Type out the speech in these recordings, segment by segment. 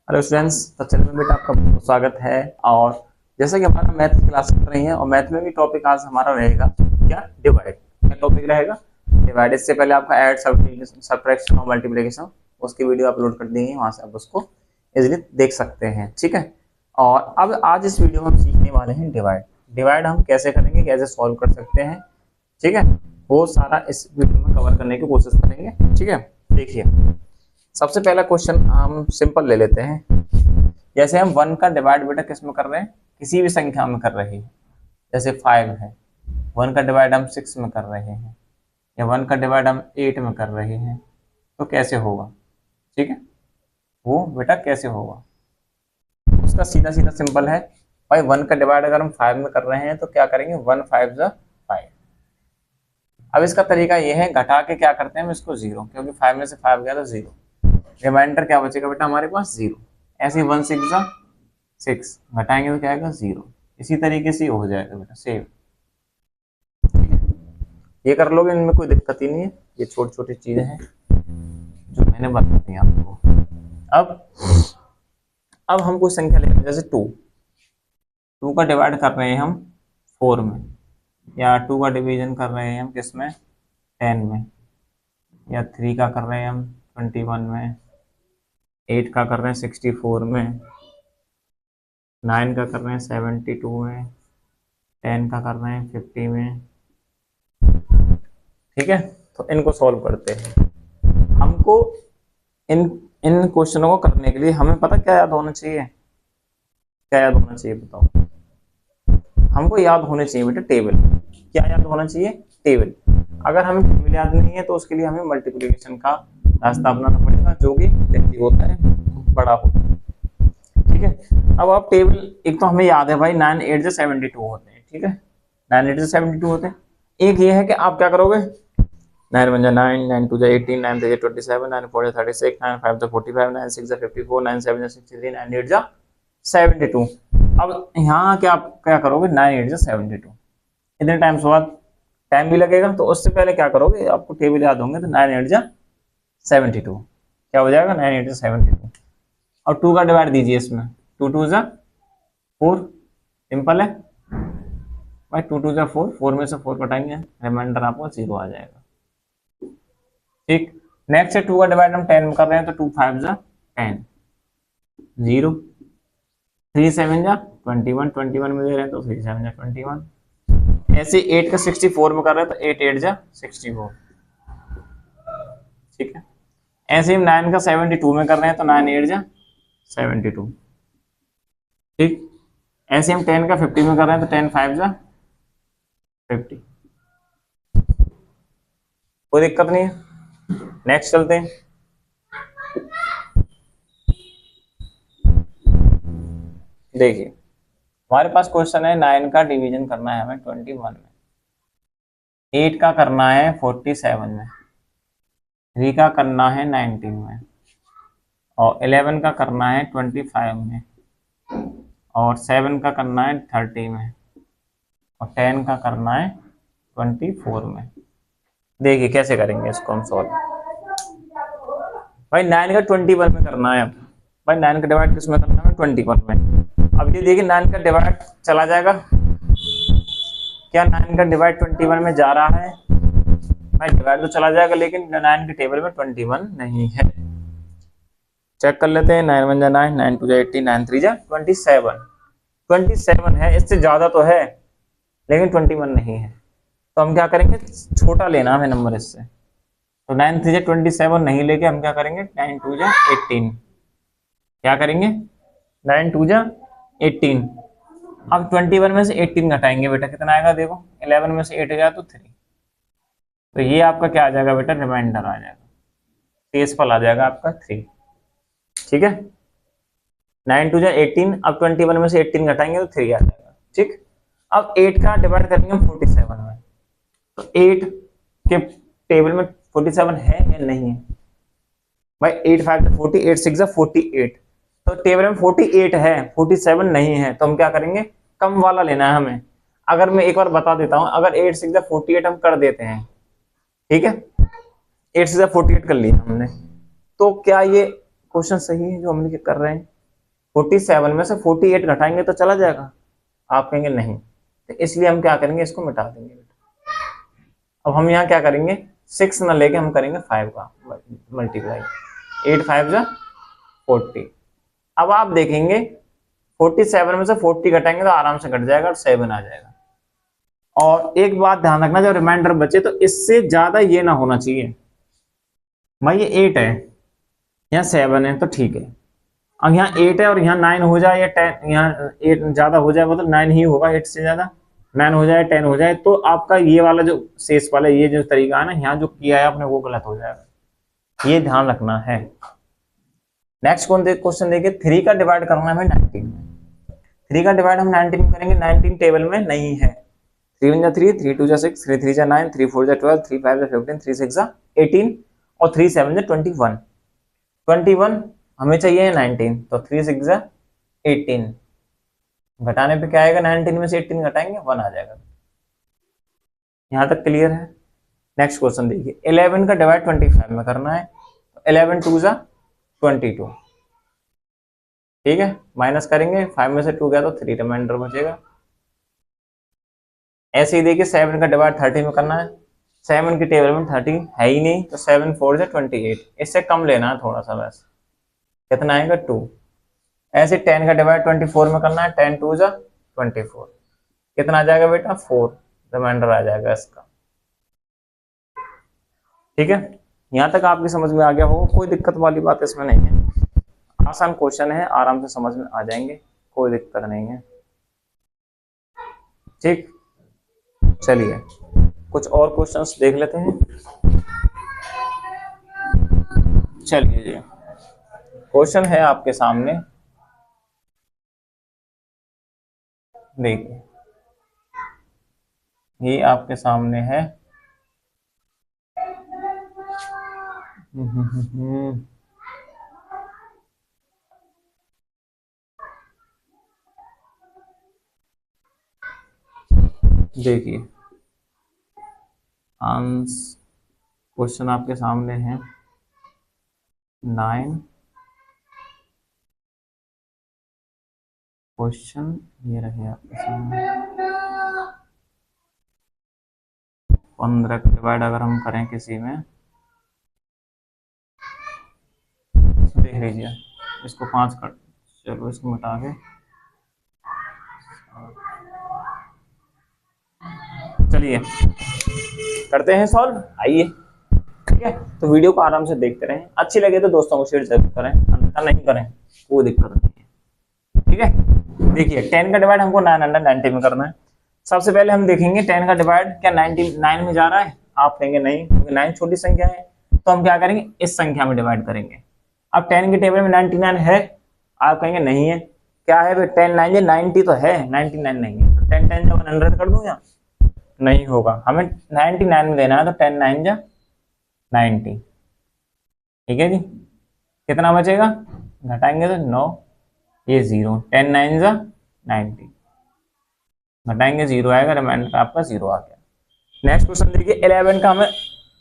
Hello students, तो channel में बेटा आपका बहुत स्वागत है। और जैसा कि हमारा मैथ की क्लास कर रही हैं और मैथ में भी टॉपिक आज हमारा रहेगा क्या, डिवाइड। क्या टॉपिक रहेगा? डिवाइड। इससे पहले आपका ऐड, सब्ट्रैक्शन और मल्टीप्लिकेशन उसकी वीडियो अपलोड कर दी है, वहां से आप उसको इजीली देख सकते हैं। ठीक है। और अब आज इस वीडियो में हम सीखने वाले हैं डिवाइड। डिवाइड हम कैसे करेंगे, कैसे सॉल्व कर सकते हैं, ठीक है, वो सारा इस वीडियो में कवर करने की कोशिश करेंगे। ठीक है, देखिए सबसे पहला क्वेश्चन हम सिंपल ले लेते हैं। जैसे हम 1 का डिवाइड बेटा किस में कर रहे हैं, किसी भी संख्या में कर रहे हैं। जैसे 5 है, 1 का डिवाइड हम 6 में कर रहे हैं, या 1 का डिवाइड हम 8 में कर रहे हैं, तो कैसे होगा? ठीक है, वो बेटा कैसे होगा उसका सीधा सीधा सिंपल है भाई। 1 का डिवाइड अगर हम 5 में कर रहे हैं तो क्या करेंगे, 1 5 जा 5। अब इसका तरीका ये है, घटा के क्या करते हैं हम इसको 0, क्योंकि 5 में से 5 गया तो 0, रिमाइंडर क्या बचेगा बेटा हमारे पास 0। ऐसे 1 6 जा 6, घटाएंगे तो क्या आएगा 0। इसी तरीके से हो जाएगा बेटा सेम। ये कर लोगे, इनमें कोई दिक्कत ही नहीं है। ये छोटी छोटी चीजें हैं जो मैंने बता दी आपको। अब हम कोई संख्या ले, जैसे 2 का डिवाइड कर रहे हैं हम 4 में, या 2 का डिवीजन कर रहे हैं हम किस में, 10 में, या 3 का कर रहे हैं हम 21 में, 8 का कर रहे हैं 64 में, 9 का कर रहे हैं 72 में, 10 का कर रहे हैं 50 में। ठीक है, तो इनको सॉल्व करते हैं। हमको इन इन क्वेश्चनों को करने के लिए हमें पता क्या याद होना चाहिए, क्या याद होना चाहिए बताओ? हमको याद होने चाहिए बेटा टेबल। क्या याद होना चाहिए? टेबल। अगर हमें टेबल याद नहीं है तो उसके लिए हमें मल्टीप्लिकेशन का रास्ता अपनाना पड़ेगा, जो कि लेंथी होता है, बड़ा होता है। ठीक है, अब आप टेबल, एक तो हमें याद है भाई 9 8 से 72 होते हैं। ठीक है, 9 8 से 72 होते हैं। एक ये है कि आप क्या करोगे, 9 1 9, 9 2 18, 9 3 27, 9 4 36, 9 5 45, 9 6 54, 9 7 63, 9 8 72। अब यहाँ क्या आप क्या करोगे, 9 8 72। इतने टाइम के बाद टाइम भी लगेगा, तो उससे पहले क्या करोगे, आपको टेबल याद होंगे, तो 9 8 72 क्या हो जाएगा, 9 8 72। और 2 का डिवाइड दीजिए इसमें, 2 2 4, सिंपल है भाई। 2 2 4, 4 में से 4 कटाएंगे, रिमाइंडर आपको 0 आ जाएगा। ठीक, नेक्स्ट है 2 का डिवाइड हम 10 में कर रहे हैं, तो 2 5 10, 0, 3 7 21, 21 में दे रहे हैं तो 3 7 21। ऐसे 8 का 64 में कर रहे हैं तो 8 8 64। ठीक है, ऐसे हम 9 का 72 में कर रहे हैं तो 9 8 72। ठीक, ऐसे हम 10 का 50 में कर रहे हैं तो 10 5 50। कोई दिक्कत नहीं है। नेक्स्ट चलते हैं। देखिए हमारे पास क्वेश्चन है, 9 का डिवीजन करना है हमें 21 में, 8 का करना है 47 में, 3 का करना है 19 में, और 11 का करना है 25 में, और 7 का करना है 30 में, और 10 का करना है 24 में। देखिए कैसे करेंगे इसको हम सॉल्व। भाई 9 का 21 में करना है। अब भाई 9 का डिवाइड किस में करना है, 21 में। अब ये देखिए 9 का डिवाइड चला जाएगा क्या, 9 का डिवाइड 21 में जा रहा है भाई, डिवाइड तो चला जाएगा, लेकिन 9 के टेबल में 21 नहीं है। चेक कर लेते हैं, 9 1 9, 9 2 18, 9 3 27। 27 है, इससे ज्यादा तो है लेकिन 21 नहीं है, तो हम क्या करेंगे, छोटा लेना हमें नंबर इससे। तो 9 3 27 नहीं लेके हम क्या करेंगे, 9 2 18। क्या करेंगे, 9 2 18। अब 21 में से 18 घटाएंगे बेटा, कितना आएगा देखो, 11 में से 8 गया तो 3, तो ये आपका क्या आ जाएगा बेटा, रिमाइंडर आ जाएगा, शेषफल आ जाएगा आपका 3। ठीक है, 9 2 18, अब 21 में से 18 घटाएंगे तो 3 आ जाएगा। ठीक, अब 8 का डिवाइड करेंगे हम 47 में, तो 8 के टेबल में 47 है या नहीं है भाई, 8 5 40, 8 6 48, तो टेबल में 48 है, 47 नहीं है, तो हम क्या करेंगे, कम वाला लेना है हमें। अगर मैं एक बार बता देता हूं, अगर 8 6 48 हम कर देते हैं, ठीक है, 8 6 48 कर लिया हमने, तो क्या ये क्वेश्चन सही है जो हम कर रहे हैं? 47 में से 48 घटाएंगे तो चला जाएगा, आप कहेंगे नहीं, तो इसलिए हम क्या करेंगे, इसको मिटा देंगे बेटा। अब हम यहाँ क्या करेंगे, 6 ना लेके हम करेंगे 5 का मल्टीप्लाई, 8 5 जा 40। अब आप देखेंगे 47 में से 40 घटाएंगे तो आराम से घट जाएगा और 7 आ जाएगा। और एक बात ध्यान रखना, जब रिमाइंडर बचे तो इससे ज्यादा ये ना होना चाहिए। भाई ये 8 है, यहाँ 7 है तो ठीक है, अब यहाँ 8 है और यहाँ 9 हो जाए या 10, यहाँ 8 ज्यादा हो जाए मतलब 9 ही होगा, 8 से ज्यादा 9 हो जाए 10 हो जाए तो आपका ये वाला जो शेष वाला ये जो तरीका है ना, यहाँ जो किया है आपने वो गलत हो जाएगा, ये ध्यान रखना है। नेक्स्ट क्वेश्चन देखिए, 3 का डिवाइड करना है 19 में। 3 का डिवाइड हम 19 में करेंगे, 19 टेबल में नहीं है। 3 1 जा 3, 3 2 जा 6, 3 3 जा 9, 3 4 जा 12, 3 5 जा 15, 3 6 जा 18 और 3 7 जा 21। 21 हमें चाहिए 19, तो 3 6 जा 18, घटाने पे क्या आएगा, 19 में से 18 घटाएंगे 1 आ जाएगा। यहां तक क्लियर है। नेक्स्ट क्वेश्चन देखिए, 11 का डिवाइड 25 में करना है, तो 11 2 जा 22, ठीक है, माइनस करेंगे, 5 में से 2 गया तो 3 रिमाइंडर बचेगा। ऐसे ही देखिए 7 का डिवाइड 30 में करना है, 7 की टेबल में 30 है ही नहीं, तो 7 4 जा 28, इससे कम लेना है थोड़ा सा बस, कितना आएगा 2। ऐसे 10 का डिवाइड 24 में करना है, 10 2 जा 24, कितना आ जाएगा बेटा 4, रिमाइंडर आ जाएगा इसका। ठीक है, यहां तक आपकी समझ में आ गया होगा, कोई दिक्कत वाली बात इसमें नहीं है, आसान क्वेश्चन है, आराम से समझ में आ जाएंगे, कोई दिक्कत नहीं है। ठीक, चलिए कुछ और क्वेश्चंस देख लेते हैं। चलिए जी, क्वेश्चन है आपके सामने, देखिए ये आपके सामने है। देखिए आंसर क्वेश्चन आपके सामने है 9, क्वेश्चन ये रहे आपके सामने। 15 का डिवाइड अगर हम करें किसी में, देख लीजिए इसको 5 कर, चलो इसको मिटा के, चलिए करते हैं सॉल्व, आइए। ठीक है, तो वीडियो को आराम से देखते रहें, अच्छी लगे तो दोस्तों को शेयर जरूर करें, अन्यथा नहीं करें कोई दिक्कत नहीं है। ठीक है, देखिए 10 का डिवाइड हमको 990 में करना है। सबसे पहले हम देखेंगे 10 का डिवाइड क्या 99 में जा रहा है, आप कहेंगे नहीं क्योंकि 9 छोटी संख्या है, तो हम क्या करेंगे इस संख्या में डिवाइड करेंगे। अब 10 के टेबल में 99 है, आप कहेंगे नहीं है, क्या है भाई 10 9 90 तो है, 99 नहीं है, तो 10 10 जा 100 कर दूं या नहीं होगा, हमें 99 में देना है, तो 10 9 जा 90, ठीक है जी, कितना बचेगा, घटाएंगे तो 9, ये 0, 10 9 जा 90, घटाएंगे 0 आएगा, रिमाइंडर आपका 0 आ गया। नेक्स्ट क्वेश्चन देखिए, 11 का हमें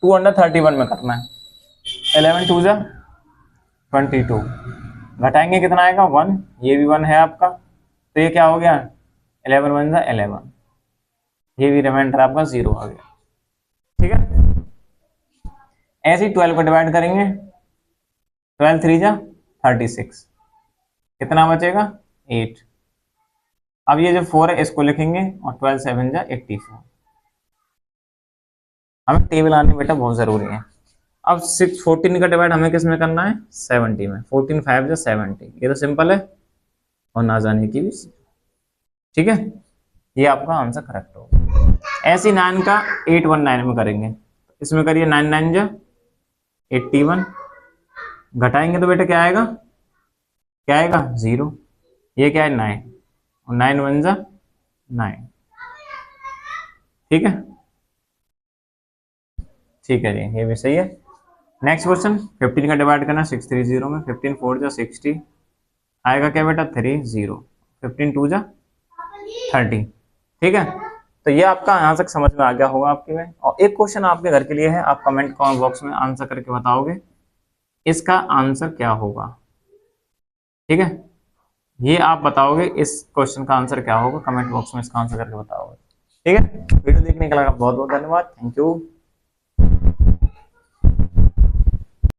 231 में करना है, 11 2 जा 22, घटाएंगे कितना आएगा 1, ये भी 1 है आपका, तो ये क्या हो गया 11 1 जा 11, ये भी रिमाइंडर आपका 0 आ गया। ठीक है, ऐसे ही 12 को डिवाइड करेंगे, 12 3 जा 36, कितना बचेगा 8। अब ये जो 4 है इसको लिखेंगे और 12 7 जा 84, हमें टेबल आने बेटा बहुत जरूरी है। अब 14 का डिवाइड हमें किस में करना है 70 में, 14 5 जा 70, ये तो सिंपल है और ना जाने की भी। ठीक है, ये आपका आंसर करेक्ट होगा। ऐसे 9 का 819 में करेंगे, इसमें करिए 9 9 जा 81, घटाएंगे तो बेटा क्या आएगा, क्या आएगा 0, ये क्या है 9 और 9 1 जा 9। ठीक है, ठीक है जी, ये भी सही है। नेक्स्ट क्वेश्चन, 15 का डिवाइड करना 630 में, 15 4 जा 60, आएगा क्या बेटा 3 0, 15 2 जा 30। ठीक है, तो ये आपका यहाँ तक समझ में आ गया होगा आपके में। और एक क्वेश्चन आपके घर के लिए है, आप कमेंट बॉक्स में आंसर करके बताओगे इसका आंसर क्या होगा। ठीक है, ये आप बताओगे, इस क्वेश्चन का आंसर क्या होगा, कमेंट बॉक्स में इसका आंसर करके बताओगे। ठीक है, वीडियो देखने के लिए बहुत बहुत धन्यवाद, थैंक यू।